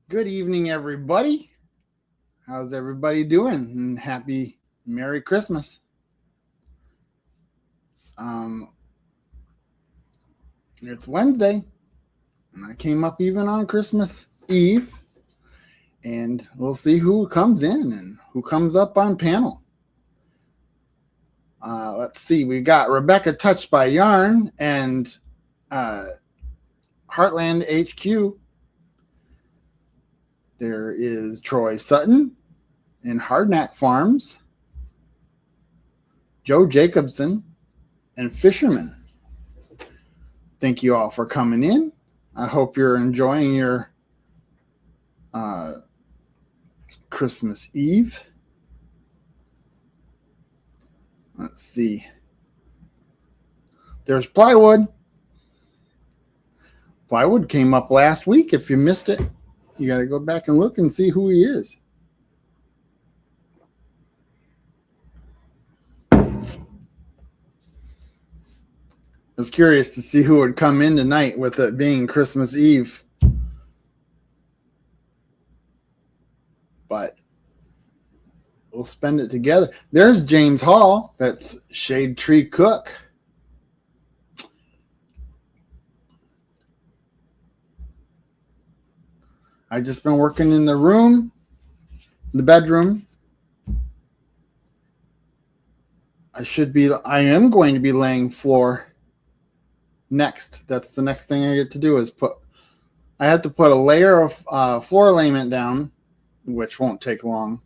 Good evening, everybody. How's everybody doing? And happy Merry Christmas. Um, it's Wednesday, and I came up even on Christmas Eve, and we'll see who comes in and who comes up on panel. Let's see. We got Rebecca Touched by Yarn and Heartland HQ. There is Troy Sutton and Hardknack Farms, Joe Jacobson, and Fisherman. Thank you all for coming in. I hope you're enjoying your Christmas Eve. Let's see. There's Plywood. Plywood came up last week. If you missed it, you got to go back and look and see who he is. I was curious to see who would come in tonight with it being Christmas Eve. But we'll spend it together. There's James Hall. That's Shade Tree Cook. I just been working in the room, the bedroom. I am going to be laying floor next. That's the next thing I get to do is I have to put a layer of floor layment down, which won't take long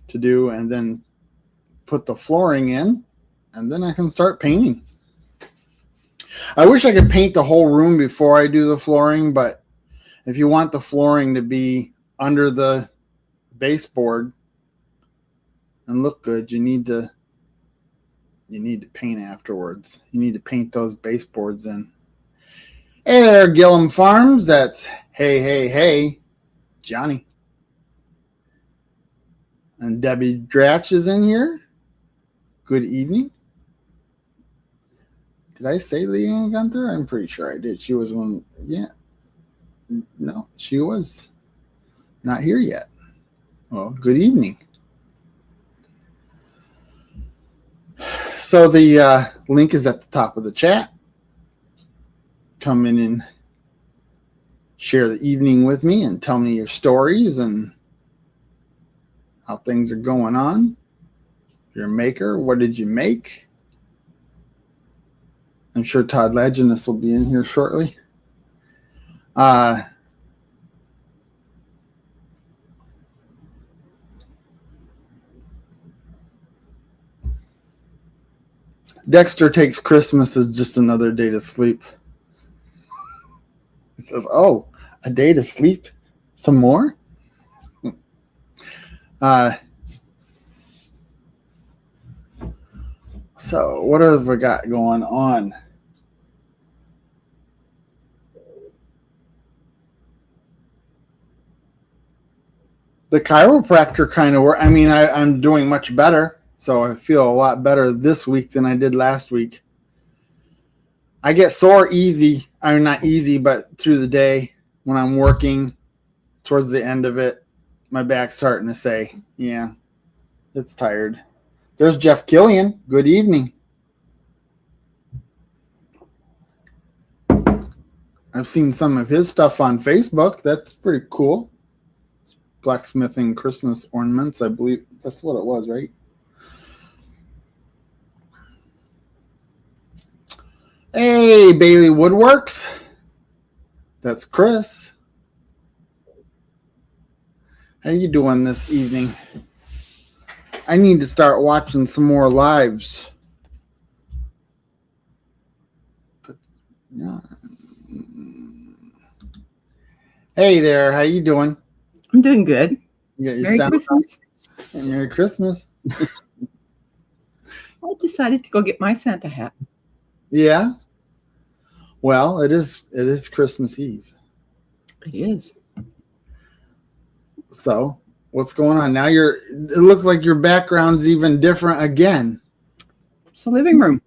to do, and then put the flooring in, and then I can start painting. I wish I could paint the whole room before I do the flooring, but if you want the flooring to be under the baseboard and look good, you need to paint afterwards. You need to paint those baseboards in. Hey there, Gillum Farms. That's hey, Johnny. And Debbie Dratch is in here. Good evening. Did I say Leanne Gunther? I'm pretty sure I did. She was one. Yeah. No, she was not here yet. Well, good evening. So the link is at the top of the chat. Come in and share the evening with me and tell me your stories and how things are going on. You're a maker. What did you make? I'm sure Todd Laginus will be in here shortly. Dexter takes Christmas as just another day to sleep. It says, oh, a day to sleep some more? So what have we got going on? The chiropractor kind of work. I mean, I'm doing much better. So I feel a lot better this week than I did last week. I get sore easy. I mean, not easy, but through the day when I'm working towards the end of it, my back's starting to say, yeah, it's tired. There's Jeff Killian. Good evening. I've seen some of his stuff on Facebook. That's pretty cool. It's blacksmithing Christmas ornaments. I believe that's what it was, right? Hey, Bailey Woodworks. That's Chris. How you doing this evening? I need to start watching some more lives. Yeah. Hey there, how you doing? I'm doing good. You got your Merry Christmas. Merry Christmas. I decided to go get my Santa hat. Yeah. Well, it is Christmas Eve. It is. So, what's going on now? It looks like your background's even different again. It's the living room.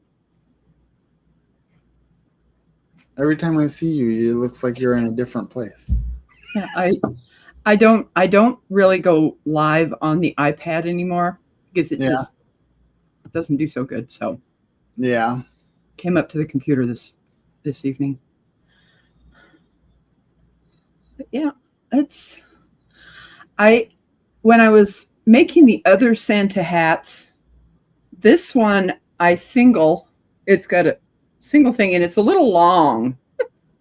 Every time I see you, it looks like you're in a different place. Yeah, I don't really go live on the iPad anymore because it Yeah. just doesn't do so good. So Yeah. came up to the computer this evening. But yeah, it's when I was making the other Santa hats, this one it's got a single thing and it's a little long.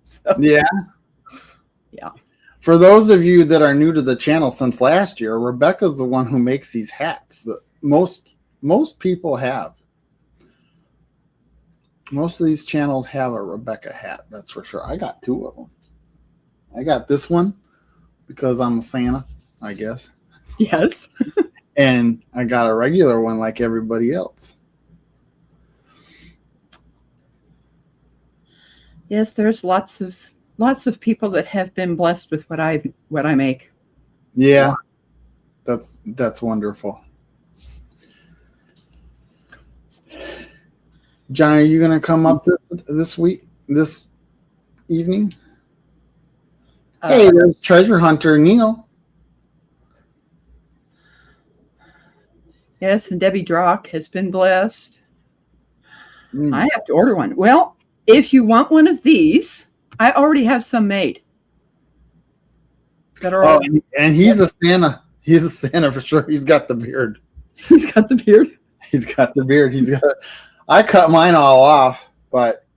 So Yeah. Yeah. For those of you that are new to the channel since last year, Rebecca's the one who makes these hats that most people have. Most of these channels have a Rebecca hat, that's for sure. I got 2 of them. I got this one because I'm a Santa, I guess. yes. And I got a regular one like everybody else. Yes, there's lots of people that have been blessed with what I make. Yeah. That's wonderful. John, are you going to come up this evening? Hey, there's treasure hunter Neil. Yes, and Debbie Drock has been blessed. Mm. I have to order one. Well, if you want one of these, I already have some made. That are all, and he's a Santa. He's a Santa for sure. He's got the beard. He's got the beard. He's got the beard. I cut mine all off, but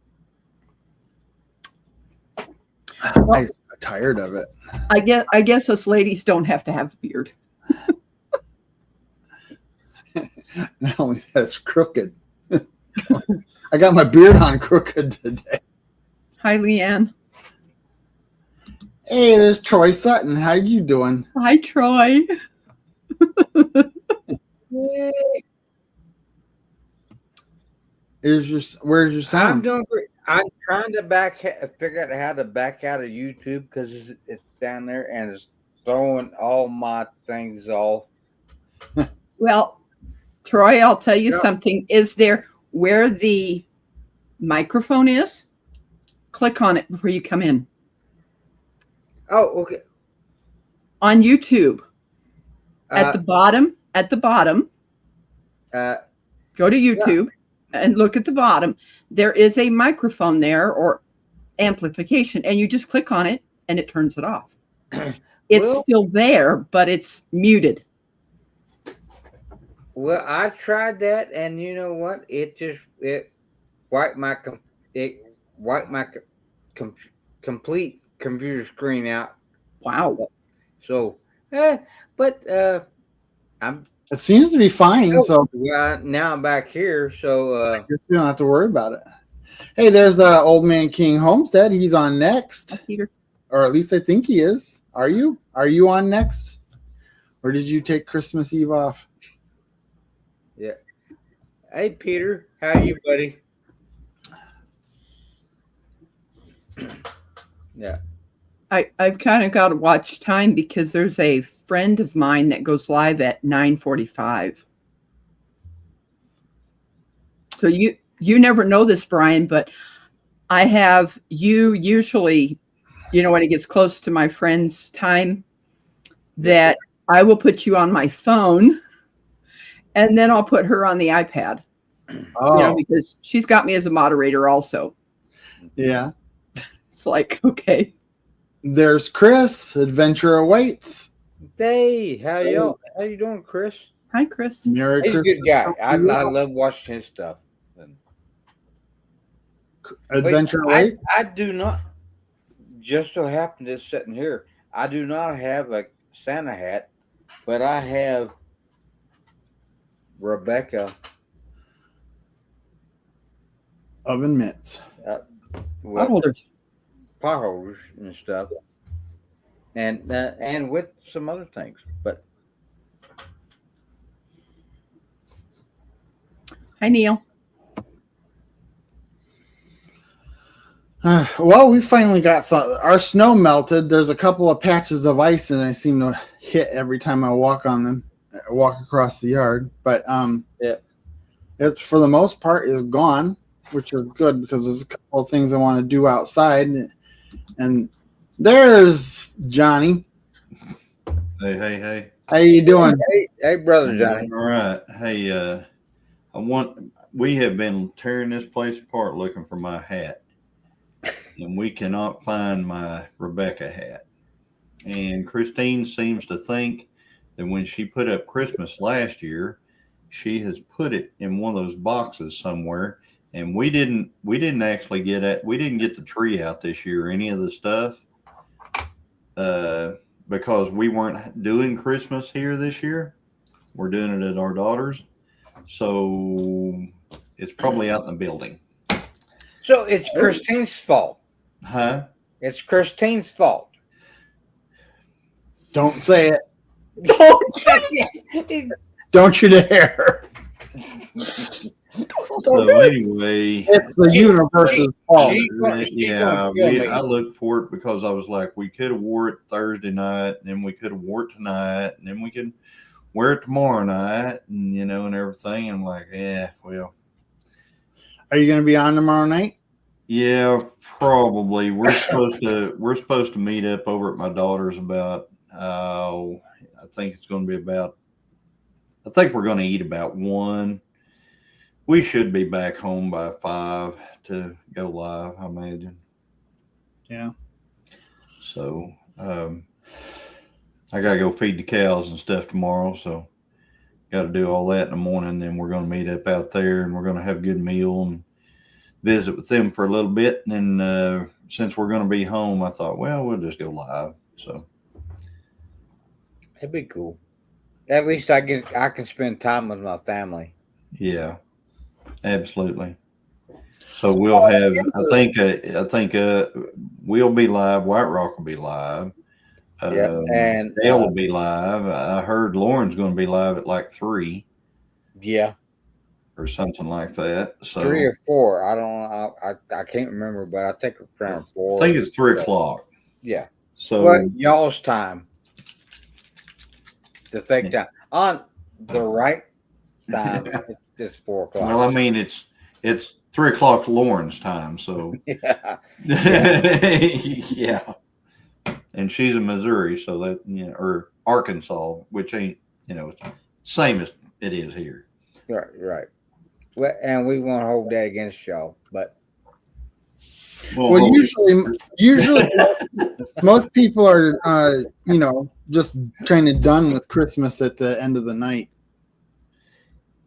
I'm tired of it. I guess us ladies don't have to have the beard. Not only that, it's crooked. I got my beard on crooked today. Hi, Leanne. Hey, there's Troy Sutton. How you doing? Hi, Troy. Yay. Where's your sound? I'm doing great. I'm trying to figure out how to back out of YouTube because it's down there and it's throwing all my things off. Well, Troy, I'll tell you something. Is there where the microphone is? Click on it before you come in. Oh, okay. On YouTube, at the bottom, go to YouTube and look at the bottom. There is a microphone there or amplification, and you just click on it and it turns it off. It's still there, but it's muted. Well, I tried that, and you know what? It wiped my complete computer screen out. Wow. So, I'm. It seems to be fine. So now I'm back here. So I guess we don't have to worry about it. Hey, there's Old Man King Homestead. He's on next, Peter. Or at least I think he is. Are you? Are you on next, or did you take Christmas Eve off? Yeah. Hey, Peter, how are you, buddy? Yeah. I've kind of got to watch time because there's a friend of mine that goes live at 9:45. So you never know this, Brian, but I have you usually, when it gets close to my friend's time, that I will put you on my phone and then I'll put her on the iPad. Oh, Because she's got me as a moderator also. yeah. It's like, okay. There's Chris. Adventure awaits. Hey, how you doing, Chris? Hi, Chris. Merry He's a Christmas. good guy. I love watching his stuff. Adventure Wait, awaits. I do not. Just so happen to sitting here, I do not have a Santa hat, but I have Rebecca Oven mitts. Potholders. potholders and stuff, and with some other things. But Hi, Neil. Well, we finally got some. Our snow melted. There's a couple of patches of ice, and I seem to hit every time I walk on them. I walk across the yard, but it's for the most part is gone, which is good because there's a couple of things I want to do outside. And there's Johnny. Hey. How you doing? Hey, brother I'm Johnny. doing all right. Hey, we have been tearing this place apart looking for my hat, and we cannot find my Rebecca hat. And Christine seems to think that when she put up Christmas last year, she has put it in one of those boxes somewhere. And we didn't actually we didn't get the tree out this year or any of the stuff. Because we weren't doing Christmas here this year. We're doing it at our daughter's. So it's probably out in the building. So it's Christine's fault. Huh? It's Christine's fault. Don't say it. Don't say Don't you dare. So anyway, It's the universe's fault. yeah, I looked for it because I was like, we could have wore it Thursday night, and then we could have wore it tonight, and then we could wear it tomorrow night, and and everything. And I'm like, yeah, well, Are you going to be on tomorrow night? yeah, probably. We're supposed to meet up over at my daughter's about. I think it's going to be about. I think we're going to eat about 1. We should be back home by 5 to go live, I imagine. Yeah. So I gotta go feed the cows and stuff tomorrow. So got to do all that in the morning. Then we're going to meet up out there, and we're going to have a good meal and visit with them for a little bit. And then since we're going to be home, I thought, well, we'll just go live. So That'd be cool. At least I can spend time with my family. yeah, absolutely. So we'll have. I think we'll be live. White Rock will be live. Yeah, and Dale will be live. I heard Lauren's going to be live at like 3 yeah, or something like that. So 3 or 4. I don't know. I can't remember, but I think it's around 4. I think it's 3 o'clock. Yeah. So What y'all's time? The fake time on the right time. It's 4 o'clock. well, I mean it's 3 o'clock Lauren's time. So yeah. yeah. And she's in Missouri, so that or Arkansas, which ain't same as it is here. Right. Well, and we won't hold that against y'all, but Well, usually most people are, just kind of done with Christmas at the end of the night.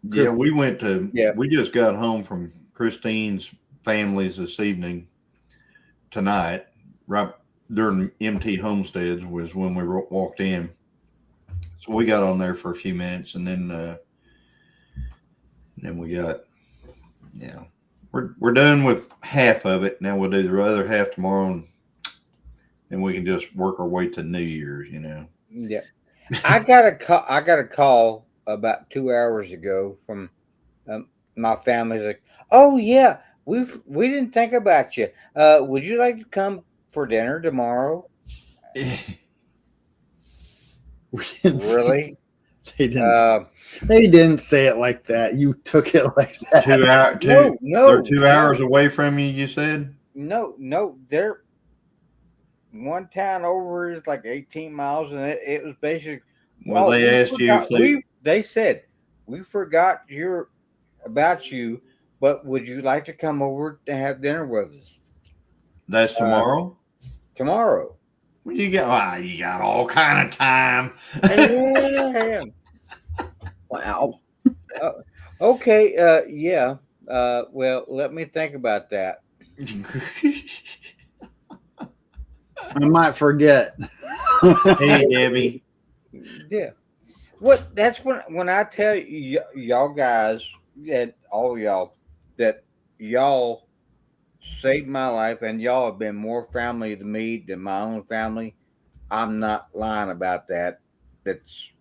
Yeah, we just got home from Christine's family's this evening tonight, right during MT Homesteads was when we walked in. So we got on there for a few minutes, and then we got, we're done with half of it. Now we'll do the other half tomorrow, and then we can just work our way to New Year's. Yeah, I got a call about 2 hours ago from my family. Like, oh yeah, we didn't think about you. Would you like to come for dinner tomorrow? Really? They didn't say it like that. You took it like that. 2 hours. No, they're 2 hours away from you. You said no. They're one town over is like 18 miles, and it was basically. Well, they asked you if they said we forgot about you, but would you like to come over to have dinner with us? That's tomorrow. Tomorrow. Well, you got all kind of time. Wow. Okay. Yeah. Well, let me think about that. I might forget. Hey, Debbie. Yeah. What? That's when I tell y'all guys and all y'all that y'all saved my life, and y'all have been more family to me than my own family. I'm not lying about that. That's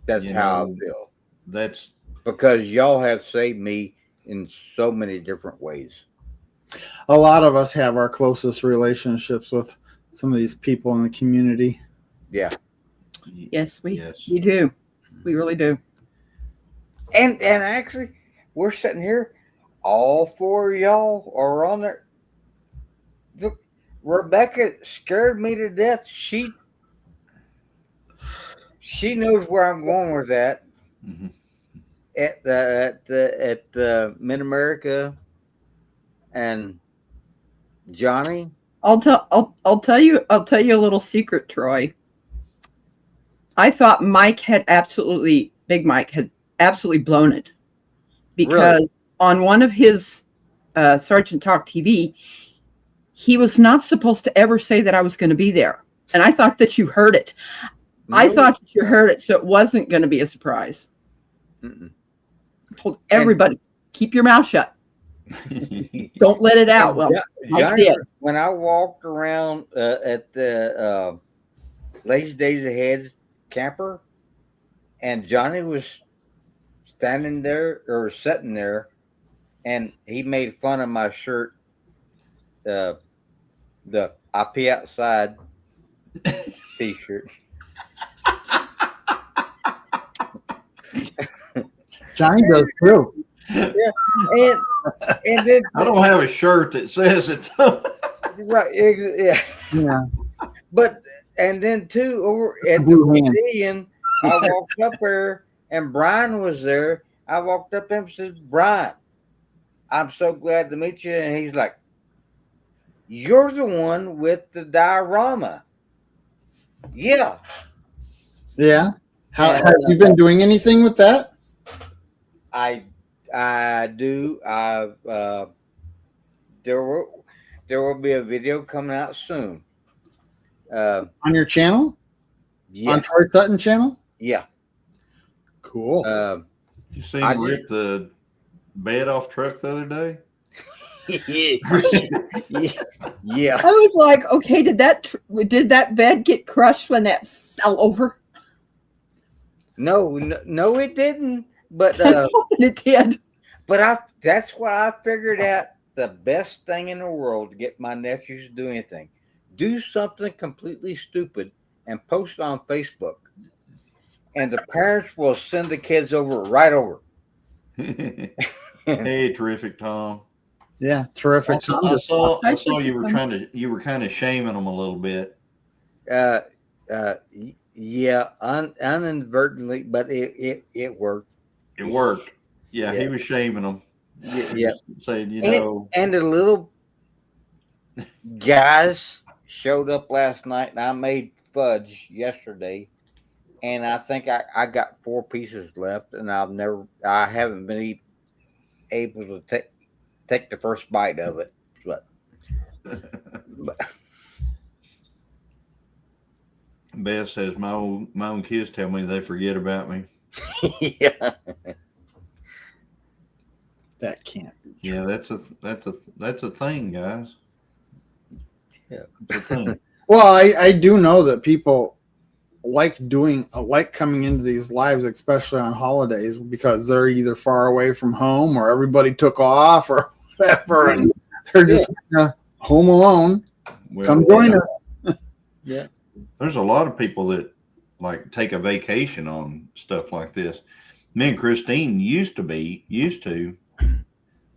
how I feel. That's because y'all have saved me in so many different ways. A lot of us have our closest relationships with some of these people in the community. Yeah. Yes, we do. We really do. And actually, we're sitting here. All 4 of y'all are on there. Rebecca scared me to death. She knows where I'm going with that. Mhm. At Mid America and Johnny. I'll tell you a little secret, Troy. I thought Big Mike had absolutely blown it, because Really? on one of his Sergeant Talk TV, he was not supposed to ever say that I was going to be there, and I thought that you heard it. I No. thought that you heard it, so it wasn't going to be a surprise. Mm-mm. I told everybody, keep your mouth shut. Don't let it out. Well, I Johnny, did. when I walked around at the Lazy Days Ahead camper, and Johnny was standing there or sitting there, and he made fun of my shirt, the I Pee Outside T-shirt. Johnny does too. And then I don't have a shirt that says it. right, yeah. Yeah. But and then too over at the Blue hand. pavilion, I walked up there and Brian was there. I walked up and said, "Brian, I'm so glad to meet you." And he's like, "You're the one with the diorama." Yeah. Yeah. How And, have you been doing anything with that? I do. There will be a video coming out soon. On your channel? Yeah. On Troy Sutton channel? Yeah. Cool. You seen I him rip the bed off truck the other day? Yeah. I was like, okay, did that bed get crushed when that fell over? No, it didn't. But It did. But that's what I figured out, the best thing in the world to get my nephews to do anything. Do something completely stupid and post it on Facebook. And the parents will send the kids right over. Hey, terrific, Tom. Yeah, terrific. I saw you were kind of shaming them a little bit. Yeah, uninadvertently, but it worked. It worked. Yeah, he Yeah. was shaming them. Yeah. Saying, And the little guys showed up last night, and I made fudge yesterday, and I think I got 4 pieces left, and I haven't been able to take the first bite of it, but Beth says my own kids tell me they forget about me. yeah. That can't be. Yeah, that's a thing, guys. Yeah. It's a thing. Well, I do know that people like coming into these lives, especially on holidays, because they're either far away from home or everybody took off or whatever, and they're just home alone. Well, Come join us. Yeah. There's a lot of people that like take a vacation on stuff like this. Me and Christine used to,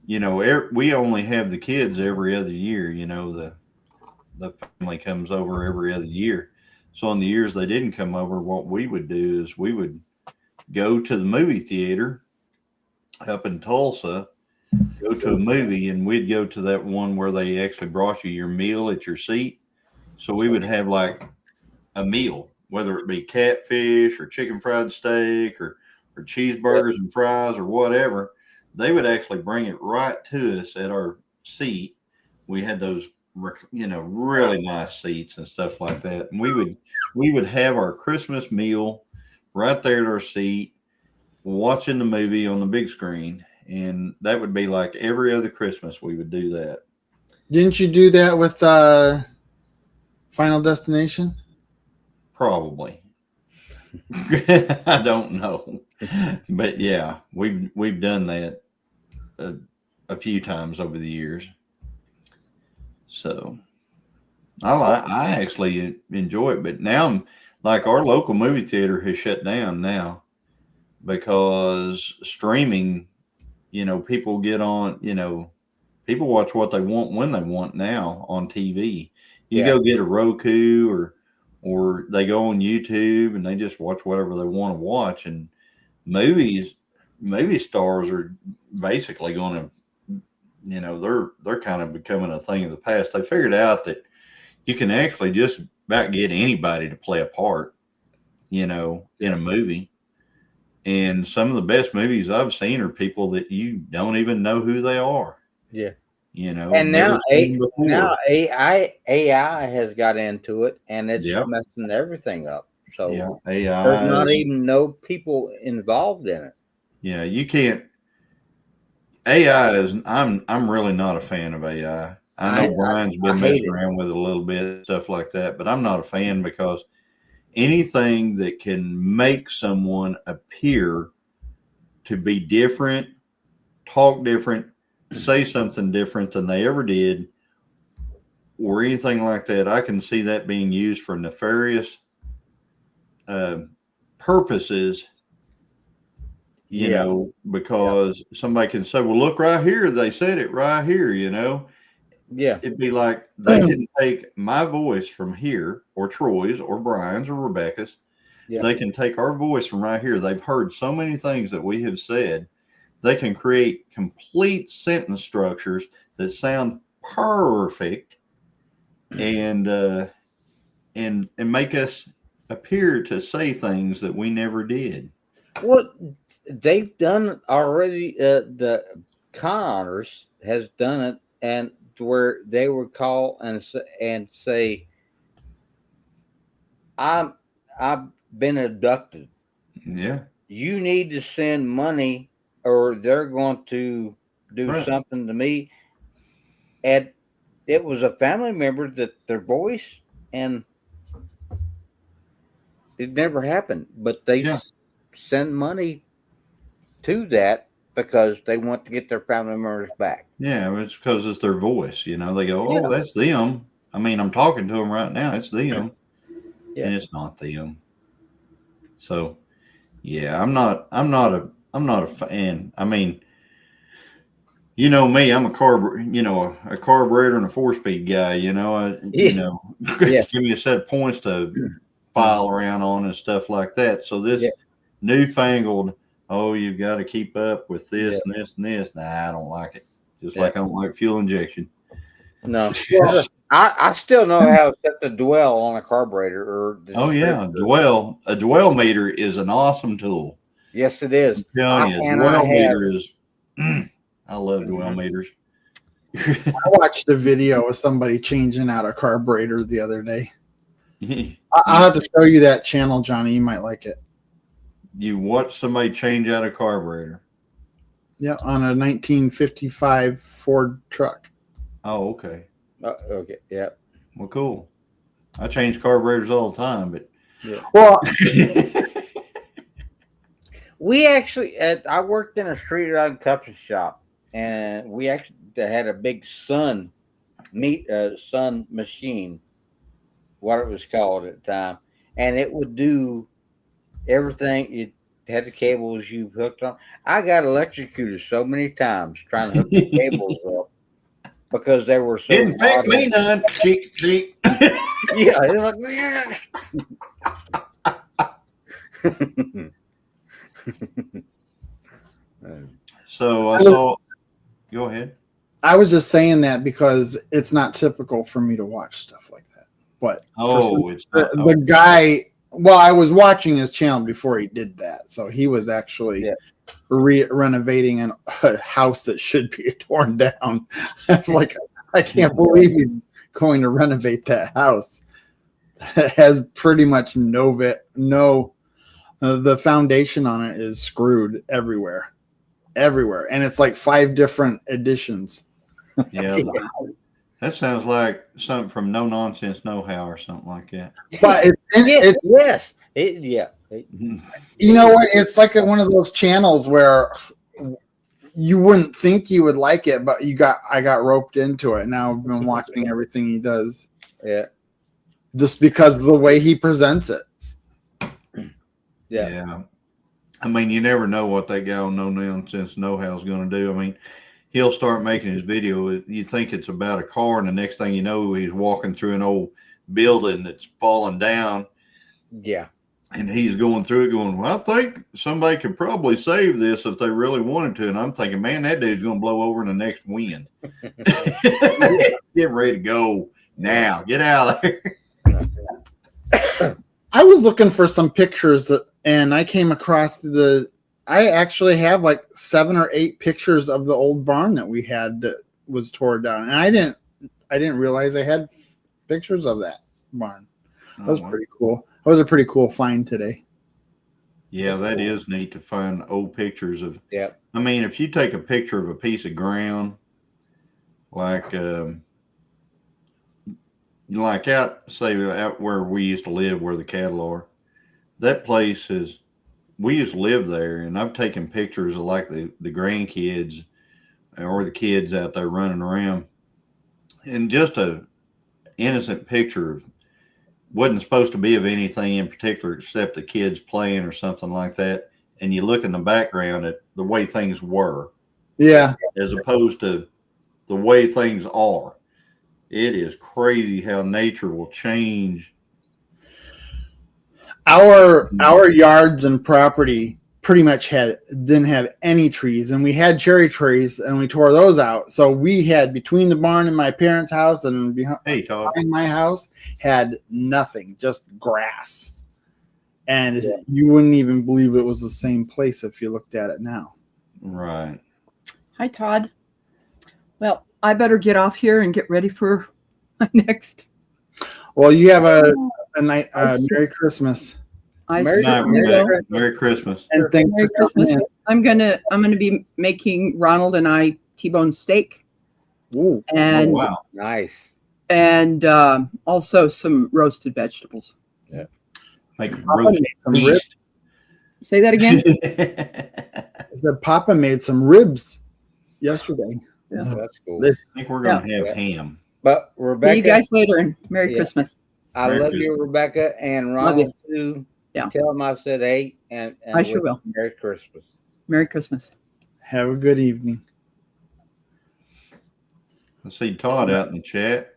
we only have the kids every other year. The family comes over every other year. So on the years they didn't come over, what we would do is we would go to the movie theater up in Tulsa, go to a movie, and we'd go to that one where they actually brought you your meal at your seat. So we would have like a meal, whether it be catfish or chicken fried steak or cheeseburgers and fries or whatever. They would actually bring it right to us at our seat. We had those, really nice seats and stuff like that. And we would have our Christmas meal right there at our seat, watching the movie on the big screen. And that would be like every other Christmas we would do that. Didn't you do that with Final Destination? Probably. I don't know. But yeah, we've done that a few times over the years. So I actually enjoy it, but now like our local movie theater has shut down now because streaming, people get on, people watch what they want when they want now on TV. You Yeah. go get a Roku or they go on YouTube and they just watch whatever they want to watch. And movie stars are basically going to, they're kind of becoming a thing of the past. They figured out that you can actually just about get anybody to play a part, in a movie. And some of the best movies I've seen are people that you don't even know who they are. Yeah. never And now, seen before. now AI has got into it, and it's Yep. messing everything up. So Yeah, there's AI. not even no people involved in it. Yeah, you can't. AI is. I'm really not a fan of AI. I know Brian's been hate messing around with it a little bit, stuff like that, but I'm not a fan because anything that can make someone appear to be different, talk different, say something different than they ever did, or anything like that, I can see that being used for nefarious purposes. Because somebody can say, well, look right here. They said it right here, Yeah. It'd be like they can take my voice from here or Troy's or Brian's or Rebecca's. Yeah. They can take our voice from right here. They've heard so many things that we have said. They can create complete sentence structures that sound perfect and make us appear to say things that we never did. Well, they've done it already. The con artists has done it, and where they would call and say, I've been abducted. Yeah. You need to send money, or they're going to do something to me. And it was a family member that their voice, and it never happened. But they send money to that because they want to get their family members back. Yeah, it's because it's their voice. They go, oh, that's them. I mean, I'm talking to them right now. It's them. Yeah. And it's not them. So, yeah, I'm not a fan. I mean, you know me, I'm a carburetor and a 4-speed guy. Give me a set of points to file around on and stuff like that. So this newfangled, oh, you've got to keep up with this and this and this. Nah, I don't like it. Just like I don't like fuel injection. No. Well, I still know how to set the dwell on a carburetor. A dwell meter is an awesome tool. Yes, it is. I'm telling you, dwell meter is. I love dwell meters. I watched a video of somebody changing out a carburetor the other day. I'll have to show you that channel, Johnny. You might like it. You watch somebody change out a carburetor? Yeah, on a 1955 Ford truck. Oh, okay. Okay, yeah. Well, cool. I change carburetors all the time, but well, we actually, I worked in a street rod cup shop, and we actually had a big Sun machine, what it was called at the time, and it would do everything. It had the cables you hooked on. I got electrocuted so many times trying to hook the cables up because they were so. Didn't fit me none. Cheek, cheek. Yeah, it was like. So I saw. Go ahead. I was just saying that because it's not typical for me to watch stuff like that. But it's not, the guy. Well, I was watching his channel before he did that, so he was actually renovating a house that should be torn down. It's like, I can't believe he's going to renovate that house. It has pretty much the foundation on it is screwed everywhere, and it's like 5 different editions. Yeah. That sounds like something from No Nonsense No How or something like that. But you know what? It's like one of those channels where you wouldn't think you would like it, but I got roped into it. Now I've been watching everything he does. Yeah. Just because of the way he presents it. Yeah. I mean, you never know what that guy on No Nonsense No How is going to do. I mean, he'll start making his video. You think it's about a car, and the next thing you know, he's walking through an old building that's fallen down. Yeah. And he's going through it going, well, I think somebody could probably save this if they really wanted to. And I'm thinking, man, that dude's going to blow over in the next wind. Get ready to go now. Get out of there. I was looking for some pictures and I came across I actually have like 7 or 8 pictures of the old barn that we had that was torn down. And I didn't realize I had pictures of that barn. That was pretty cool. That was a pretty cool find today. Yeah, that is neat to find old pictures of. Yeah. I mean, if you take a picture of a piece of ground, like out where we used to live, where the cattle are, that place is. We used to live there, and I've taken pictures of like the grandkids or the kids out there running around, and just a innocent picture wasn't supposed to be of anything in particular except the kids playing or something like that. And you look in the background at the way things were, Yeah. as opposed to the way things are. It is crazy how nature will change. Our yards and property pretty much didn't have any trees, and we had cherry trees, and we tore those out. So we had between the barn and my parents' house and Hey, Todd. behind my house had nothing, just grass. And you wouldn't even believe it was the same place if you looked at it now. Right. Hi, Todd. Well, I better get off here and get ready for my next. Well, you have a Merry Christmas. Merry Merry Christmas. And thanks Merry for coming Christmas. I'm gonna be making Ronald and I T-bone steak in. Ooh. and Oh, wow. Nice. and also some roasted vegetables. Make Papa roast made some ribs. beast. Say that again. I said Papa made some ribs yesterday. Yeah. That's cool. This- I think we're going to have ham. But See Rebecca, you guys later and Merry Yeah. Christmas. I Merry love you, Rebecca, and Love you. Ronald too. Yeah. Tell them I said hey, and I sure wish will. you Merry Christmas. Merry Christmas. Have a good evening. I see Todd out in the chat.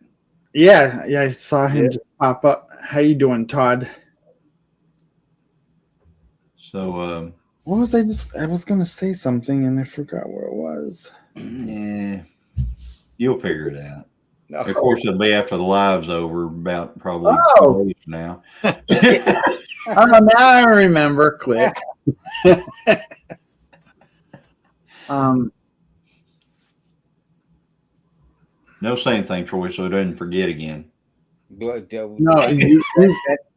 Yeah, I saw him just pop up. How you doing, Todd? So, What was I was gonna say something and I forgot what it was. yeah, you'll figure it out. No. Of course, it'll be after the live's over, about probably Oh. 2 days from now. Oh, now I remember. Click. No saying thing, Troy, so it doesn't forget again. But, No,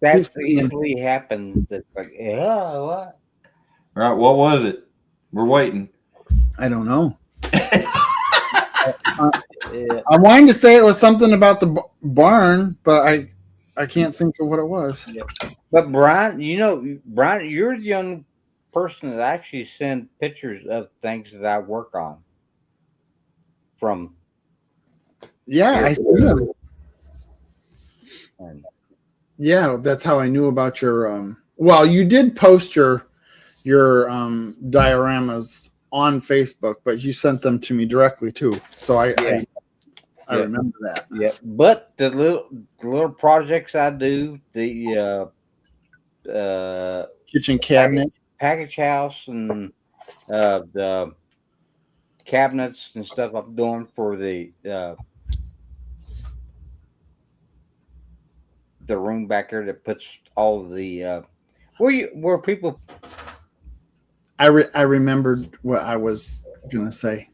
that's saying- easily happens. It's like, yeah, what? All right, what was it? We're waiting. I don't know. Yeah. I wanted to say it was something about the barn, but I can't think of what it was. But Brian, Brian, you're the only person that actually send pictures of things that I work on. From Yeah, I see them. and Yeah, that's how I knew about your. Well, you did post your dioramas on Facebook, but you sent them to me directly too. So I Yeah. remember that. yeah, but the little projects I do, the Kitchen cabinet. package house and the cabinets and stuff I'm doing for the room back there that puts all the where people I remembered what I was gonna say,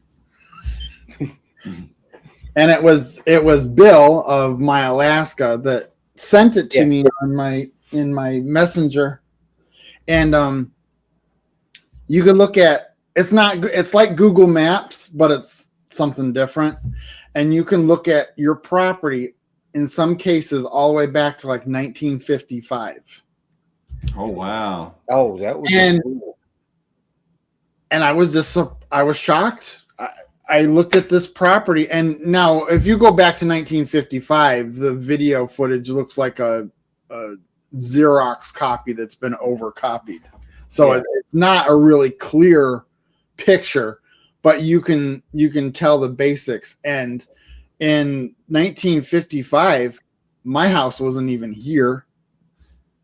and it was Bill of My Alaska that sent it to me in my messenger, and you could look at it's like Google Maps, but it's something different, and you can look at your property in some cases all the way back to like 1955. Oh, wow. oh that was And- cool. And I was shocked. I looked at this property, and now if you go back to 1955, the video footage looks like a Xerox copy that's been overcopied. So Yeah. it's not a really clear picture, but you can tell the basics. And in 1955, my house wasn't even here,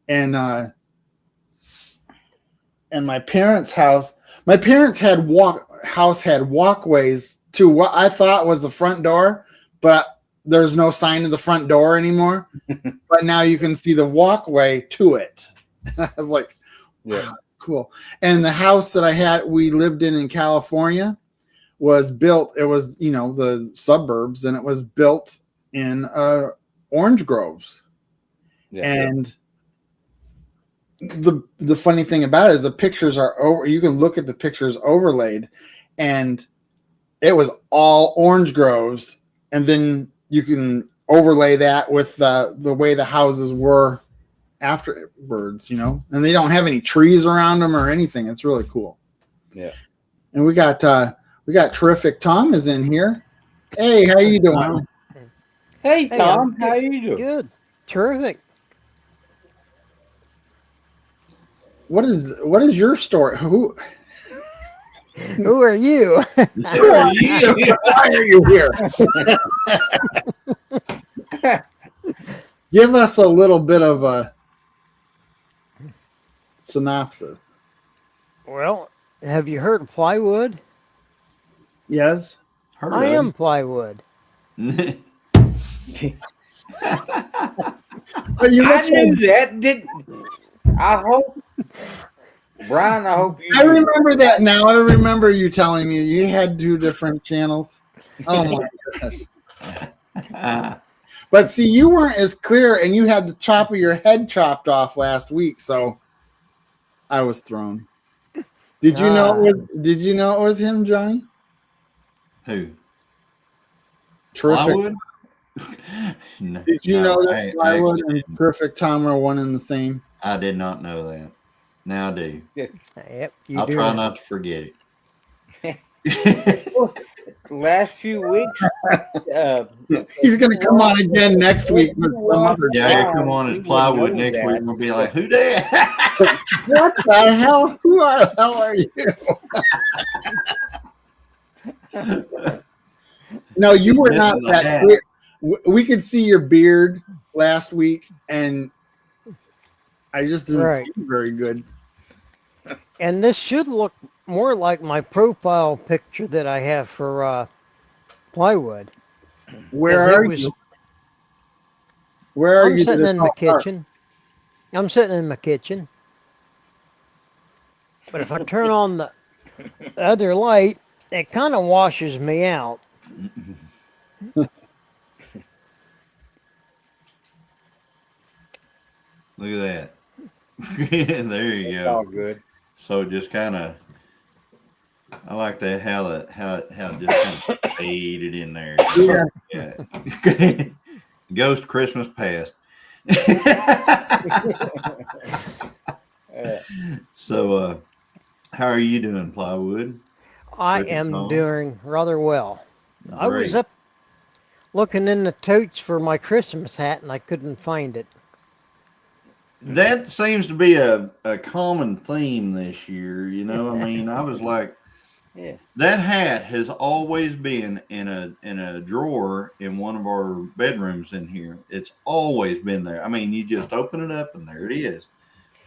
and my parents' house. My parents had walkways to what I thought was the front door, but there's no sign of the front door anymore. But now you can see the walkway to it. I was like, Yeah. wow, cool. And the house that we lived in California was built. It was, the suburbs, and it was built in orange groves. Yeah. And the funny thing about it is the pictures are over. You can look at the pictures overlaid, and it was all orange groves. And then you can overlay that with the way the houses were afterwards, and they don't have any trees around them or anything. It's really cool. Yeah. And we got Terrific Tom is in here. Hey, how you doing? Hey, Hey, Tom, I'm how you doing? Good. Terrific. What is your story? Who Who are you? Who are you? Why are you here? Give us a little bit of a synopsis. Well, have you heard of plywood? Yes. Heard I of am plywood. it. But you I look knew so- that. I hope, Brian, I hope you. I remember that now. I remember you telling me you had 2 different channels. Oh my gosh. But see, you weren't as clear, and you had the top of your head chopped off last week, so I was thrown. Did you know it was him, Johnny? Who? Terrific. Plywood? No, Did you know that I Plywood actually and Perfect Tom are one and the same? I did not know that. Now I do. Yep, you I'll do. try not to forget it. Last few weeks. He's going to come on again next week with some other. Yeah, he'll come on as Plywood next week and we'll be like, who that? What the hell? Who the hell are you? No, you were not Missing the that hat. clear. We could see your beard last week, and I just didn't Right. see you very good. And this should look more like my profile picture that I have for plywood. Where 'Cause it are was- you? Where are I'm you? sitting Did it in my fall apart? kitchen. I'm sitting in my kitchen. But if I turn on the other light, it kind of washes me out. Look at that. There you It's all go. good. So just kind of, I like that how it just kind of faded in there. Yeah. Yeah. Ghost Christmas past. So, how are you doing, Plywood? I Perfect, am Tom. doing rather well. I was Great. up looking in the totes for my Christmas hat and I couldn't find it. That seems to be a common theme this year. You know, I mean, I was like, Yeah. that hat has always been in a drawer in one of our bedrooms in here. It's always been there. I mean, you just open it up and there it is.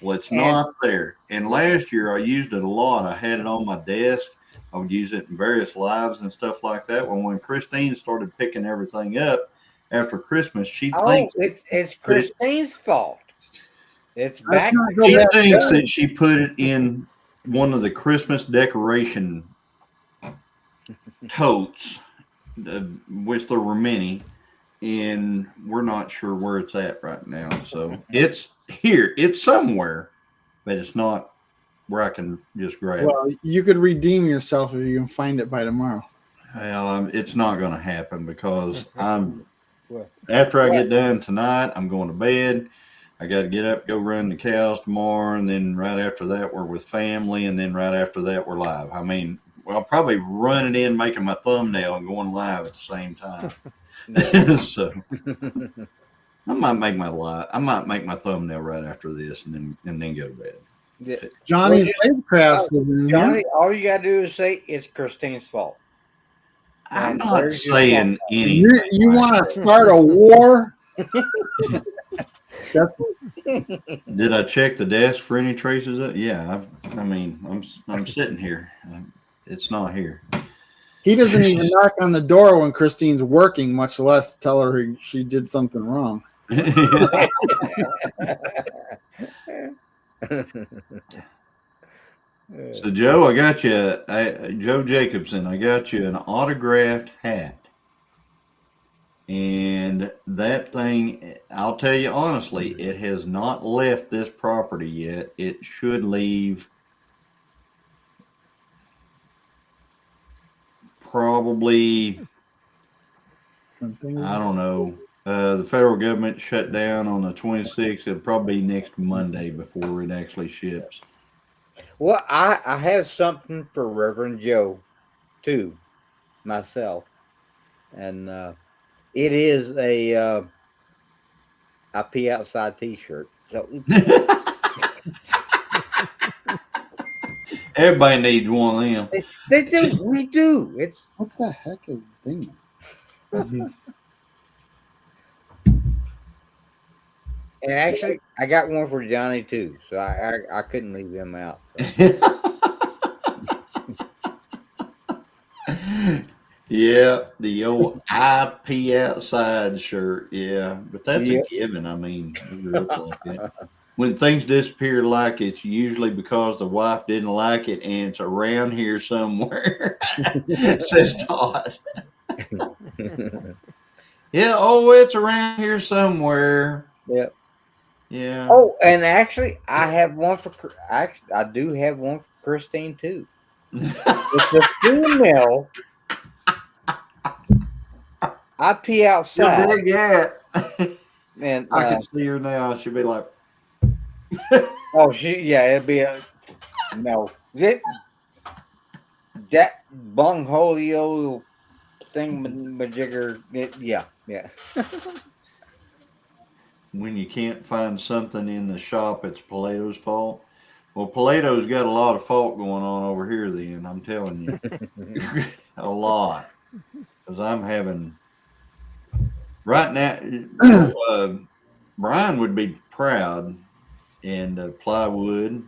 Well, it's not there. And last year I used it a lot. I had it on my desk. I would use it in various lives and stuff like that. When Christine started picking everything up after Christmas, she Oh, thinks it's Christine's fault. It's Let's back. not go she back thinks there. that she put it in one of the Christmas decoration totes, which there were many, and we're not sure where it's at right now. So it's here, it's somewhere, but it's not where I can just grab it. Well, you could redeem yourself if you can find it by tomorrow. Well, it's not going to happen because Well, after I get done tonight, I'm going to bed. I got to get up, go run the cows tomorrow, and then right after that, we're with family, and then right after that, we're live. I mean, well, I'll probably running in, making my thumbnail, and going live at the same time. So I might make my thumbnail right after this, and then go to bed. Yeah. Johnny's Well, Lavecrafts is in here. Johnny, all you gotta do is say it's Christine's fault. I'm And not there's your saying fault. anything. You like want to that. start a war? That's Did I check the desk for any traces of? Yeah, I'm sitting here. It's not here. He doesn't even knock on the door when Christine's working, much less tell her she did something wrong. So Joe, I got you, Joe Jacobson. I got you an autographed hat, and that thing. I'll tell you honestly, it has not left this property yet. It should leave probably. I don't know. The federal government shut down on the 26th. It'll probably be next Monday before it actually ships. Well, I have something for Reverend Joe, too, myself, and it is a I pee outside T-shirt. So Everybody needs one of them. they do, we do. It's What the heck is dinging? and actually I got one for Johnny too, so I couldn't leave him out. So. Yeah, the old I pee outside shirt. Yeah, but that's Yep. a given. I mean, it grew up like that. When things disappear like it's usually because the wife didn't like it and it's around here somewhere, says Todd. Yeah, oh, it's around here somewhere. Yep. Yeah. Oh, and actually, I have one for. Actually, I do have one for Christine too. It's a female. I pee You're outside, big yet. and I can see her now. She'll be like, oh, it'd be a no. That bungholio thing, majigger. Yeah. when you can't find something in the shop, it's Paleto's fault. Well, Paleto's got a lot of fault going on over here then, I'm telling you. A lot. Because I'm having, right now, Brian would be proud, and plywood,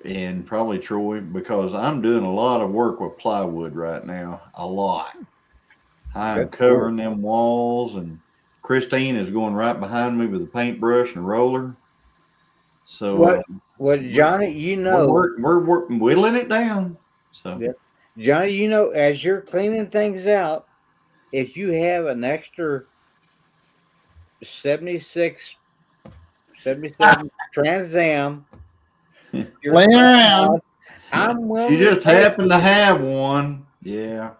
and probably Troy, because I'm doing a lot of work with plywood right now. A lot. I'm That's covering them walls, and Christine is going right behind me with a paintbrush and roller. So What? Well, Johnny, you know, we're working, whittling it down. So Yeah. Johnny, you know, as you're cleaning things out, if you have an extra 76, 77 Trans Am, you're Laying around. I'm willing. you just to pay- happen to have one. Yeah.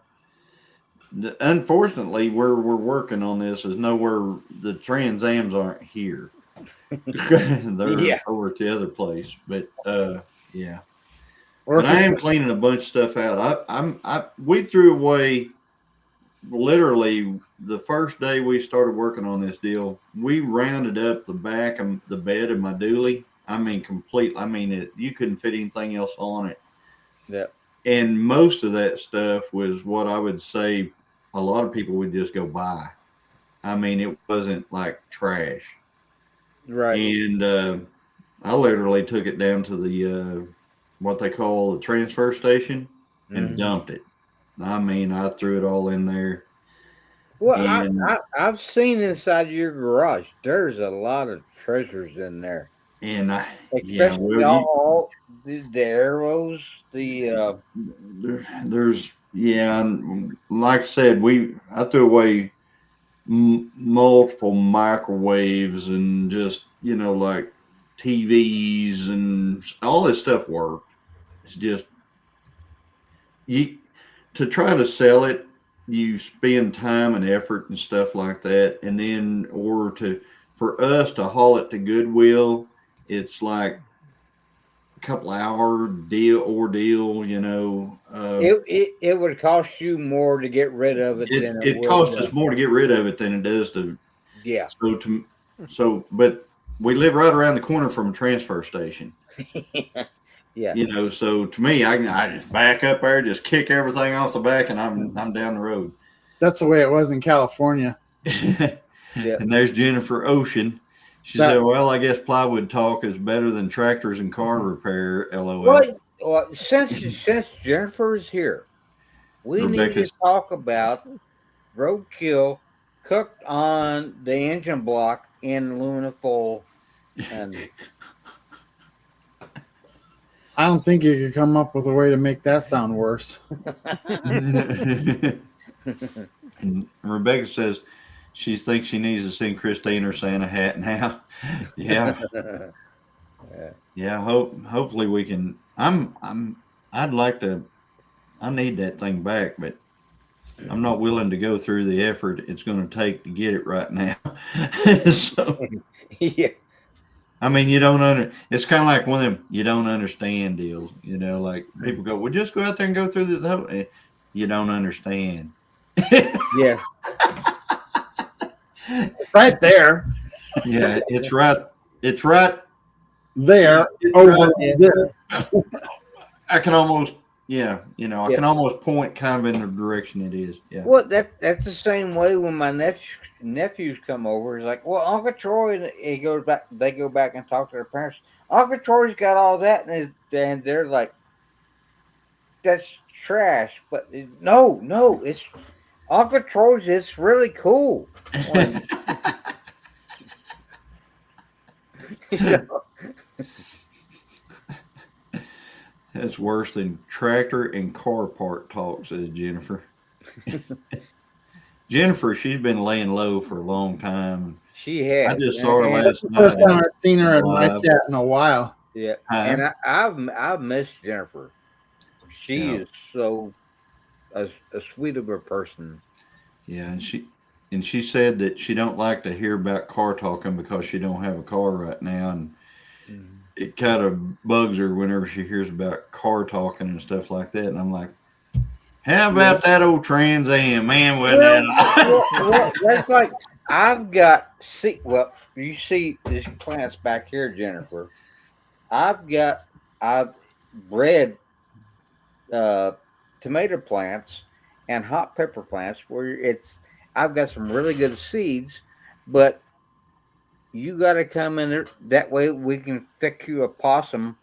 Unfortunately, where we're working on this is nowhere. The Trans Ams aren't here. They're Yeah. over at the other place. But yeah. Or But if I it- am cleaning a bunch of stuff out. We threw away literally the first day we started working on this deal. We rounded up the back of the bed of my dually. I mean, complete. I mean, you couldn't fit anything else on it. Yeah. And most of that stuff was what I would say a lot of people would just go buy. I mean, it wasn't like trash. Right. And I literally took it down to the what they call the transfer station and Mhm. dumped it. I mean, I threw it all in there. Well, And- I've seen inside your garage. There's a lot of treasures in there, And especially all the arrows. The there's and like I said, I threw away multiple microwaves and just like TVs and all this stuff worked. It's just to try to sell it, you spend time and effort and stuff like that, and then for us to haul it to Goodwill, it's like a couple hour ordeal. it would cost you more to get rid of it than It would, costs us more to get rid of it than it does to. Yeah. But we live right around the corner from a transfer station. Yeah. You know, so to me, I just back up there, just kick everything off the back, and I'm down the road. That's the way it was in California. And there's Jennifer Ocean. She That- said, "Well, I guess plywood talk is better than tractors and car repair." LOL. Well, since Jennifer is here, we need to Rebecca's- talk about roadkill cooked on the engine block in aluminum foil. And I don't think you could come up with a way to make that sound worse. And Rebecca says she thinks she needs to send Christine her Santa hat now. Yeah, yeah. Hopefully we can. I'd like to. I need that thing back, but I'm not willing to go through the effort it's going to take to get it right now. So, yeah, I mean, it's kind of like one of them you don't understand deals. You know, like people go, "Well, just go out there and go through this." You don't understand. yeah. Right there. Yeah, it's right. It's right. There. It's Over right. this. I can almost, I Yeah. can almost point kind of in the direction it is. Yeah. Well, that's the same way when my nephews come over. He's like, "Well, Uncle Troy," and he goes back. They go back and talk to their parents. Uncle Troy's got all that, and they're like, "That's trash." But no, it's Uncle Troy's. It's really cool. Like, you know? That's worse than tractor and car part talk, says Jennifer. Jennifer, she's been laying low for a long time. She has. I just saw her And- last First night. time I've seen her in my Live. chat in a while. Yeah, Huh? and I've missed Jennifer. She Yeah. is so a sweet of a person. Yeah, and she said that she don't like to hear about car talking because she don't have a car right now, and it kind of bugs her whenever she hears about car talking and stuff like that. And I'm like, how about that old Trans Am, man? Wasn't Well, that's like I've got you see these plants back here, Jennifer. I've bred tomato plants and hot pepper plants where I've got some really good seeds, but you got to come in there. That way we can fix you a possum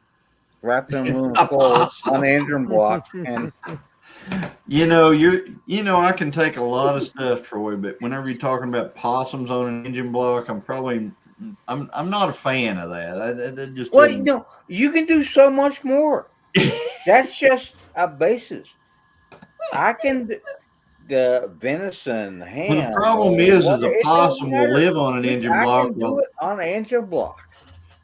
wrapped in aluminum A foil possum. on an engine block. And I can take a lot of stuff, Troy, but whenever you're talking about possums on an engine block, I'm not a fan of that. That just well, doesn't- you can do so much more. That's just a basis. I can the venison, ham. Well, the problem is it a don't possum will matter. live on an engine I block. can do it on an engine block.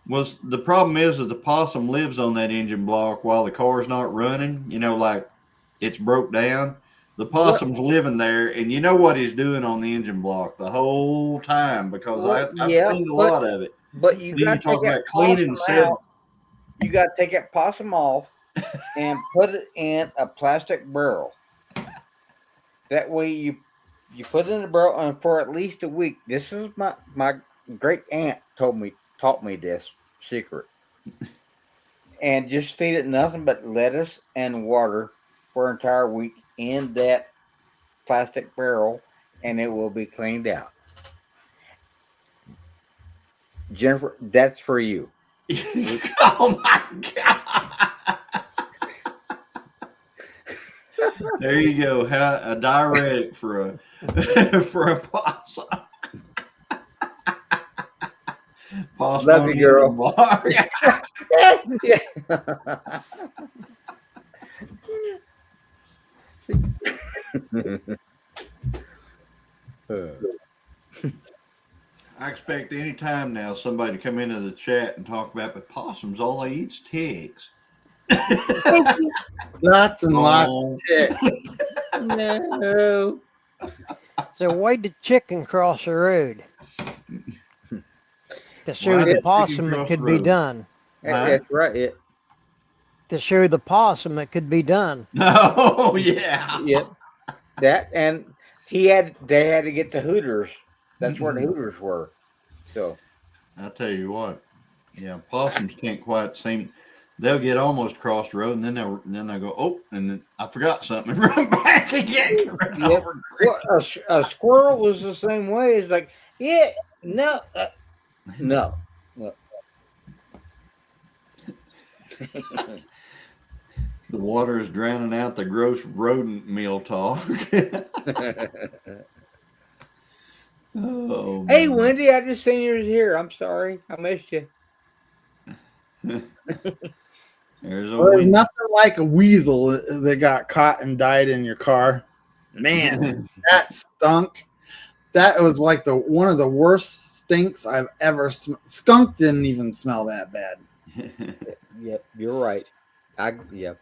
Well, the problem is that the possum lives on that engine block while the car's not running. Like it's broke down. The possum's living there, and you know what he's doing on the engine block the whole time because I've seen a lot of it. But you Then got you to talk take that about cleaning possum and out. You got to take that possum off and put it in a plastic barrel. That way you put it in a barrel and for at least a week. This is my great aunt taught me this secret. And just feed it nothing but lettuce and water for an entire week in that plastic barrel, and it will be cleaned out. Jennifer, that's for you. Oh my God. There you go. A diuretic for a possum. Possum Love on you, the girl. engine block. I expect any time now somebody to come into the chat and talk about, but possums, all they eat's ticks. Lots and lots Oh, of ticks. No. So why did chicken cross the road? To show Why did the chicken possum cross it could the be road? done. That's right. To show the possum it could be done. no, yeah. Yep. That and they had to get the Hooters. That's where the Hooters were. So I tell you what, yeah, possums can't quite seem. They'll get almost across the road, and then they'll go, oh, and then I forgot something, and run back again. Run Yep. over the Well, a squirrel was the same way. It's like, yeah, no, no. no. The water is drowning out the gross rodent meal talk. Oh, Hey, man. Wendy, I just seen yours here. I'm sorry, I missed you. There's a Well, there's wind. nothing like a weasel that got caught and died in your car. Man, that stunk. That was like one of the worst stinks I've ever. Skunk didn't even smell that bad. Yep, you're right. Yep.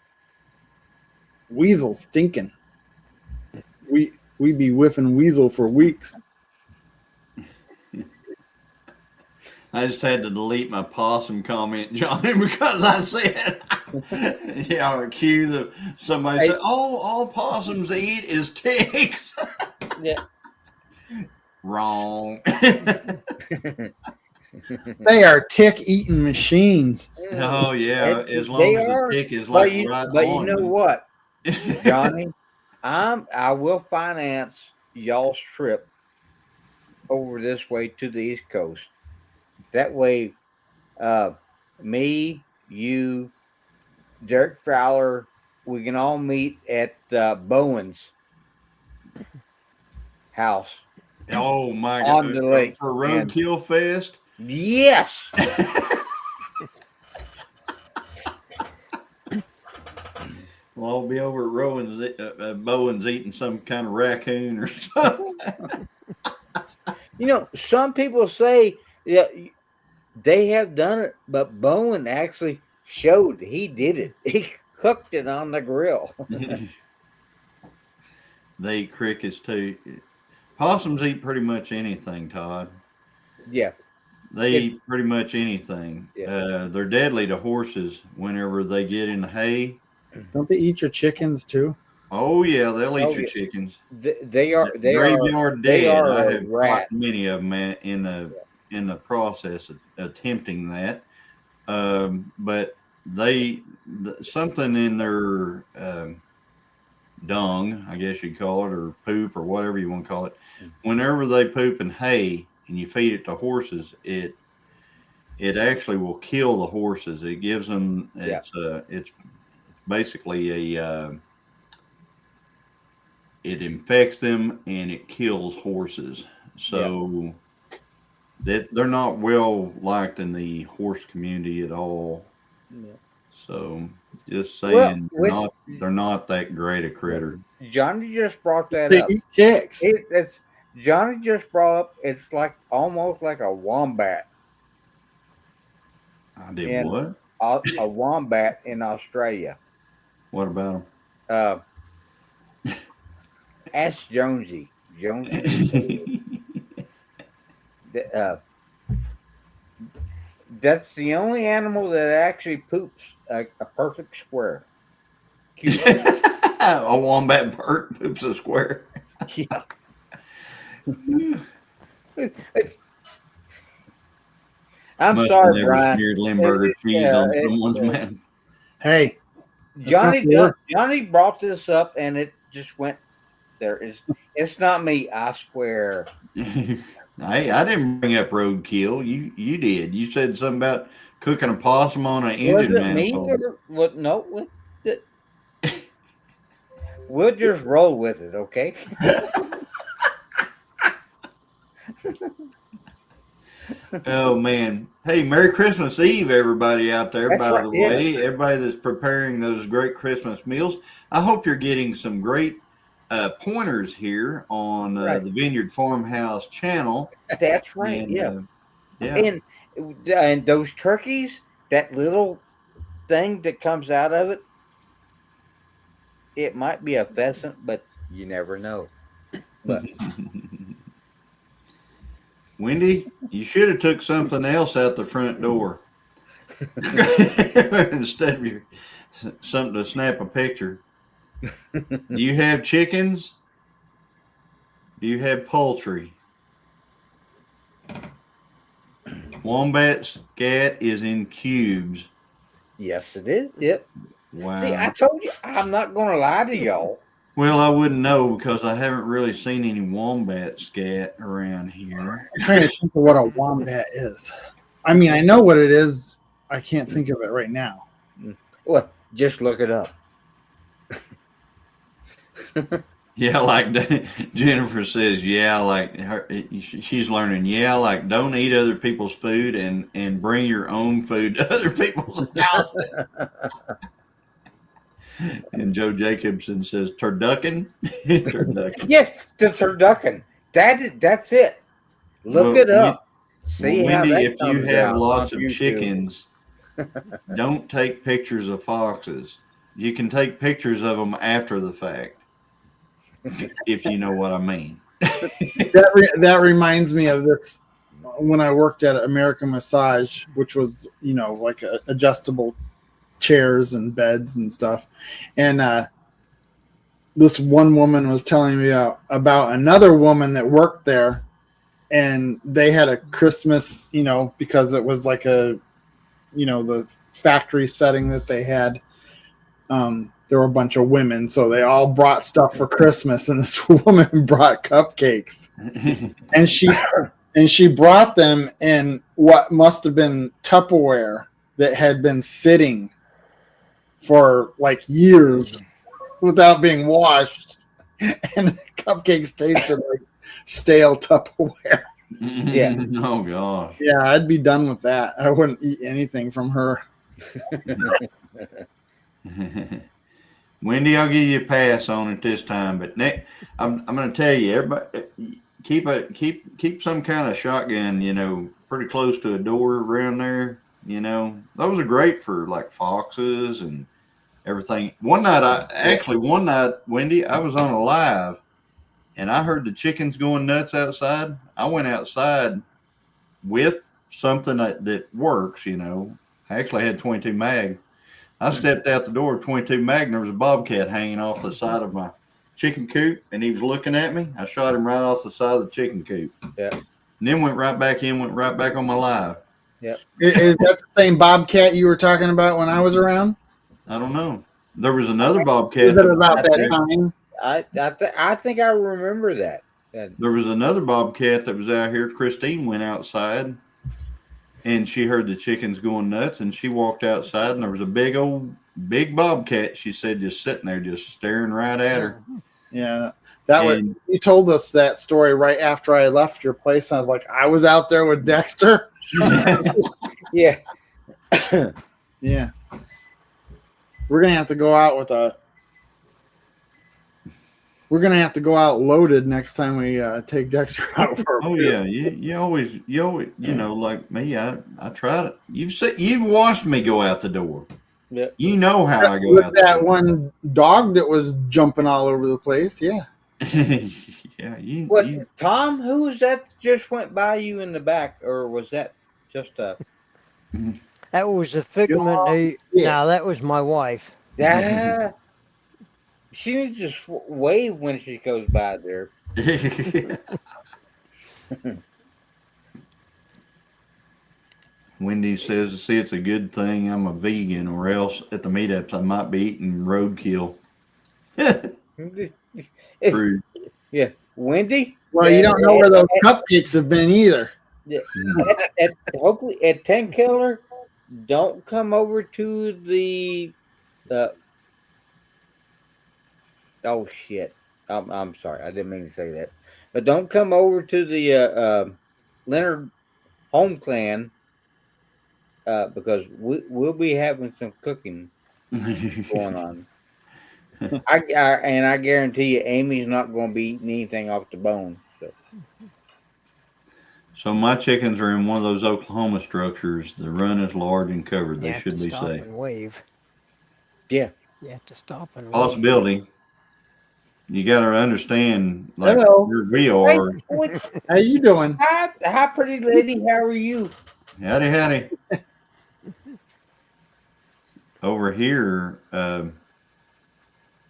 Weasel stinking. We'd be whiffing weasel for weeks. I just had to delete my possum comment, Johnny, because I said, yeah, somebody said, oh, all possums eat is ticks. Yeah. Wrong. They are tick eating machines. Oh yeah, as long They as are, the tick is but like you, right but on. you know what, Johnny, I will finance y'all's trip over this way to the East Coast. That way, me, you, Derek Fowler, we can all meet at Bowen's house. Oh my On God! the lake. For And- Roadkill Fest. Yes. Well, I'll be over at Bowen's eating some kind of raccoon or something. You know, some people say they have done it, but Bowen actually showed he did it. He cooked it on the grill. They eat crickets too. Possums eat pretty much anything, Todd. Yeah. They eat pretty much anything. Yeah. They're deadly to horses whenever they get in the hay. Don't they eat your chickens too? Oh yeah, they'll eat Oh, your yeah. chickens. They are Graveyard they dead. are I a have rat. caught many of them in the process of attempting that. But something in their dung, I guess you'd call it, or poop, or whatever you want to call it. Whenever they poop in hay and you feed it to horses, it actually will kill the horses. It gives them it's basically it infects them and it kills horses. So that they're not well liked in the horse community at all. Yeah. So just saying, they're not that great a critter. Johnny just brought that They up. eat ticks. It's Johnny just brought up. It's like almost like a wombat. I did And- what? A wombat in Australia. What about them? Ask Jonesy. Jonesy. That's the only animal that actually poops a perfect square. A wombat poops a square. Yeah. I'm Must sorry, have never Brian. smeared Limburger cheese on someone's mouth. Hey, Johnny brought this up, and it just went there. It's not me, I swear. Hey, I didn't bring up roadkill. You did. You said something about cooking a possum on an engine Was it me manifold. or what? No, we'll just roll with it, okay? Oh man! Hey, Merry Christmas Eve, everybody out there! That's By right, the yeah. way, everybody that's preparing those great Christmas meals, I hope you're getting some great pointers here on Right. the Vineyard Farmhouse channel. That's right. And, Yeah. yeah. And those turkeys, that little thing that comes out of it, it might be a pheasant, but you never know. But Wendy, you should have took something else out the front door instead of something to snap a picture. Do you have chickens? Do you have poultry? Wombat scat is in cubes. Yes, it is. Yep. Wow. See, I told you, I'm not going to lie to y'all. Well, I wouldn't know because I haven't really seen any wombat scat around here. I'm trying to think of what a wombat is. I mean, I know what it is. I can't think of it right now. Well, just look it up. Yeah, like Jennifer says, yeah, like she's learning. Yeah, like don't eat other people's food and bring your own food to other people's houses. And Joe Jacobson says turducken. Turducken. Yes, the turducken. That's it. Look Well, it up. See well, how Wendy, that if you comes have out lots on of YouTube. chickens, don't take pictures of foxes. You can take pictures of them after the fact, if you know what I mean. That reminds me of this when I worked at American Massage, which was, you know, like adjustable chairs and beds and stuff. And this one woman was telling me about another woman that worked there, and they had a Christmas, you know, because it was like a, you know, the factory setting that they had. There were a bunch of women, so they all brought stuff for Christmas, and this woman brought cupcakes, and she brought them in what must have been Tupperware that had been sitting for like years without being washed, and the cupcakes tasted like stale Tupperware. Yeah. Oh gosh. Yeah, I'd be done with that. I wouldn't eat anything from her. Wendy, I'll give you a pass on it this time, but I'm going to tell you, everybody keep some kind of shotgun, you know, pretty close to a door around there. You know, those are great for like foxes and everything. One night, Wendy, I was on a live, and I heard the chickens going nuts outside. I went outside with something that works, you know. I actually had 22 mag. I stepped out the door, 22 mag, and there was a bobcat hanging off the side of my chicken coop, and he was looking at me. I shot him right off the side of the chicken coop. Yeah. And then went right back on my live. Yep. Is that the same bobcat you were talking about when I was around? I don't know. There was another bobcat. Is it about that time? I think I remember that. There was another bobcat that was out here. Christine went outside, and she heard the chickens going nuts, and she walked outside, and there was a big bobcat, she said, just sitting there, just staring right at her. Yeah. You told us that story right after I left your place. I was like, I was out there with Dexter. Yeah. Yeah. We're going to have to go out loaded next time we take Dexter out for Oh yeah, you always, you know, like me, I try to. You've watched me go out the door. Yeah. You know how I go with out. that one dog that was jumping all over the place. Yeah. Yeah. Tom, who was that just went by you in the back, or was that just a? That was a figment. No, that was my wife. Yeah. She needs to wave when she goes by there. Wendy says, "See, it's a good thing I'm a vegan, or else at the meetups I might be eating roadkill." Rude. Yeah, Wendy. Well, you don't know where those cupcakes have been either. Hopefully at 10 Killer, don't come over to the. Oh shit! I'm sorry, I didn't mean to say that. But don't come over to the Leonard Home Clan because we'll be having some cooking going on. I guarantee you, Amy's not going to be eating anything off the bone. So my chickens are in one of those Oklahoma structures. The run is large and covered. They should be stop safe. and wave. Yeah. You have to stop and wave. Possibility. You got to understand, like Hello. where we are. How you doing? Hi, pretty lady. How are you? Howdy. Over here,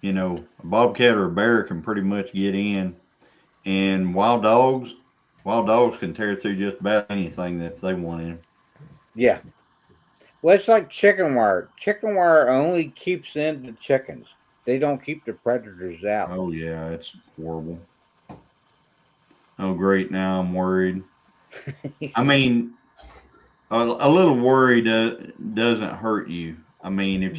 you know, a bobcat or a bear can pretty much get in, and wild dogs, Wild dogs can tear through just about anything that they want in. Yeah. Well, it's like chicken wire. Chicken wire only keeps in the chickens. They don't keep the predators out. Oh yeah, it's horrible. Oh great, now I'm worried. I mean, a little worry doesn't hurt you. I mean, if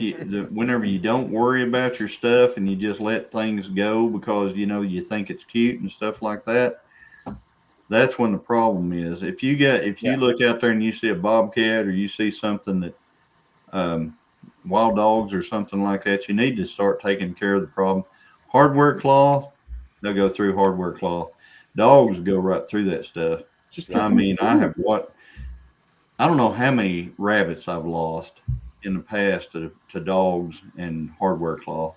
whenever you don't worry about your stuff and you just let things go because you think it's cute and stuff like that, that's when the problem is. If you look out there and you see a bobcat or you see something that wild dogs or something like that, you need to start taking care of the problem. Hardware cloth, they'll go through hardware cloth. Dogs go right through that stuff. Just I mean, I don't know how many rabbits I've lost in the past to dogs and hardware cloth.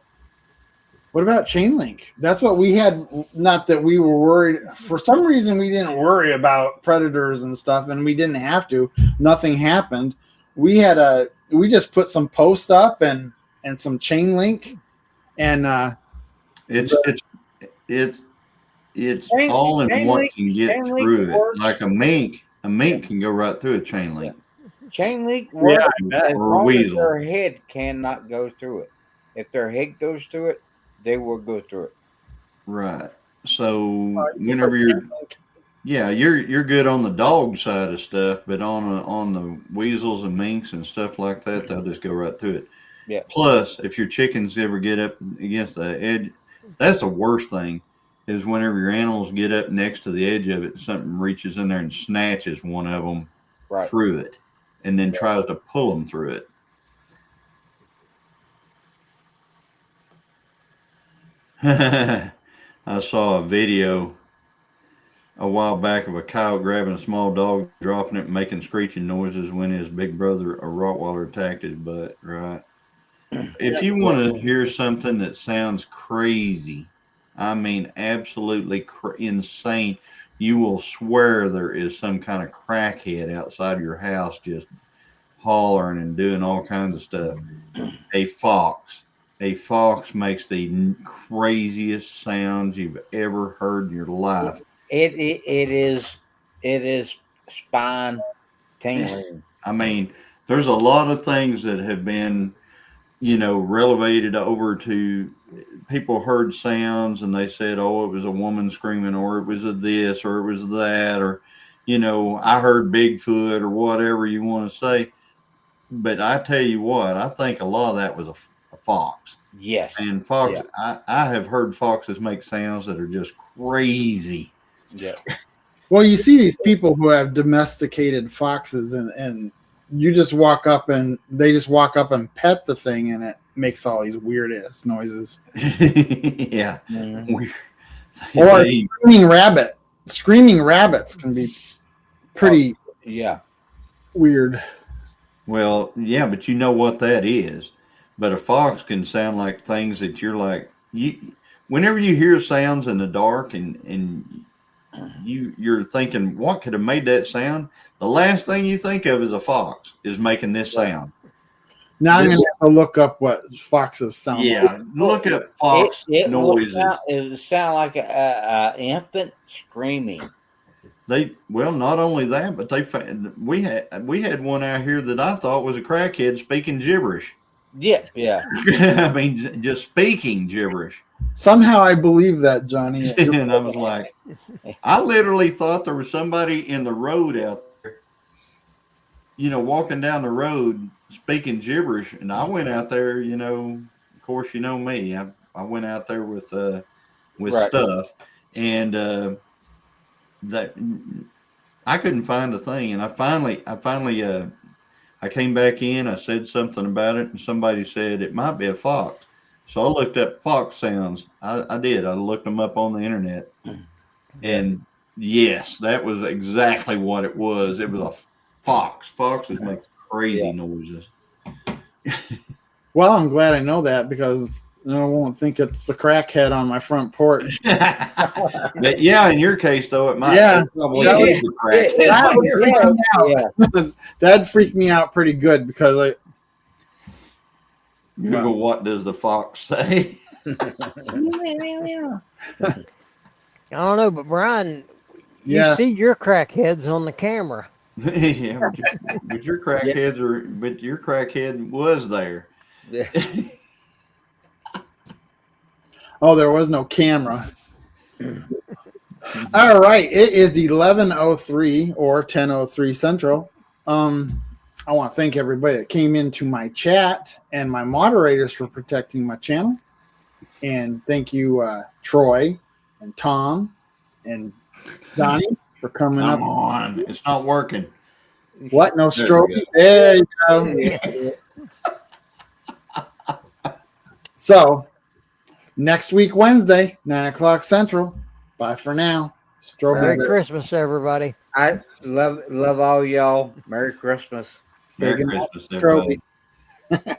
What about chain link? That's what we had. Not that we were worried. For some reason, we didn't worry about predators and stuff, and we didn't have to. Nothing happened. We just put some post up and some chain link, and It's all in what can get through it. Like a mink can go right through a chain link. Chain link works as Or a long as weasel. their head cannot go through it. If their head goes through it, they will go through it. Right. So whenever you're good on the dog side of stuff, but on the weasels and minks and stuff like that, they'll just go right through it. Yeah. Plus, if your chickens ever get up against the edge, that's the worst thing. Is whenever your animals get up next to the edge of it, something reaches in there and snatches one of them through it, and then tries to pull them through it. I saw a video a while back of a coyote grabbing a small dog, dropping it, and making screeching noises when his big brother, a Rottweiler, attacked his butt. Right. If you want to hear something that sounds crazy, I mean, absolutely insane, you will swear there is some kind of crackhead outside your house just hollering and doing all kinds of stuff. A fox. A fox makes the craziest sounds you've ever heard in your life. It is spine tingling. I mean, there's a lot of things that have been, relegated over to people heard sounds and they said, oh, it was a woman screaming, or it was a this, or it was that, or, I heard Bigfoot, or whatever you want to say. But I tell you what, I think a lot of that was a fox. Yes. And fox, yeah. I have heard foxes make sounds that are just crazy. Yeah. Well, you see these people who have domesticated foxes, and you just walk up and they just walk up and pet the thing, and it makes all these weird ass noises. Yeah. Mm-hmm. Weird. Or screaming rabbits can be pretty weird. Well, yeah, but you know what that is. But a fox can sound like things that you're like, whenever you hear sounds in the dark and you're thinking, what could have made that sound? The last thing you think of is a fox is making this sound. Now I'm going to have to look up what foxes sound like. Yeah, look up fox noises. It sound like an infant screaming. Not only that, but we had one out here that I thought was a crackhead speaking gibberish. Yeah. I mean, just speaking gibberish. Somehow I believe that, Johnny. And I was like, I literally thought there was somebody in the road out there, walking down the road speaking gibberish. And I went out there, of course, me. I went out there with stuff, and that I couldn't find a thing. And I finally I came back in, I said something about it, and somebody said it might be a fox. So I looked up fox sounds. I did. I looked them up on the internet. And yes, that was exactly what it was. It was a fox. Foxes make crazy noises. Well, I'm glad I know that, because I won't think it's the crackhead on my front porch. But yeah, in your case, though, it might probably be the crackhead. That'd freak me out pretty good, because Google, what does the fox say? I don't know, but Brian, Yeah. You see your crackheads on the camera. Yeah, but your crackheads are, but your crackhead was there. Yeah. Oh, there was no camera. All right, it is 11:03 or 10:03 Central. I want to thank everybody that came into my chat and my moderators for protecting my channel. And thank you, Troy and Tom and Donnie for coming Come up. on, it's not working. What? No There stroke? we go. There you go. So, next week, Wednesday, 9 o'clock Central. Bye for now. Strobe Merry is there. Christmas, everybody. I love all y'all. Merry Christmas. Say Merry goodnight, Christmas, everybody. Strobe.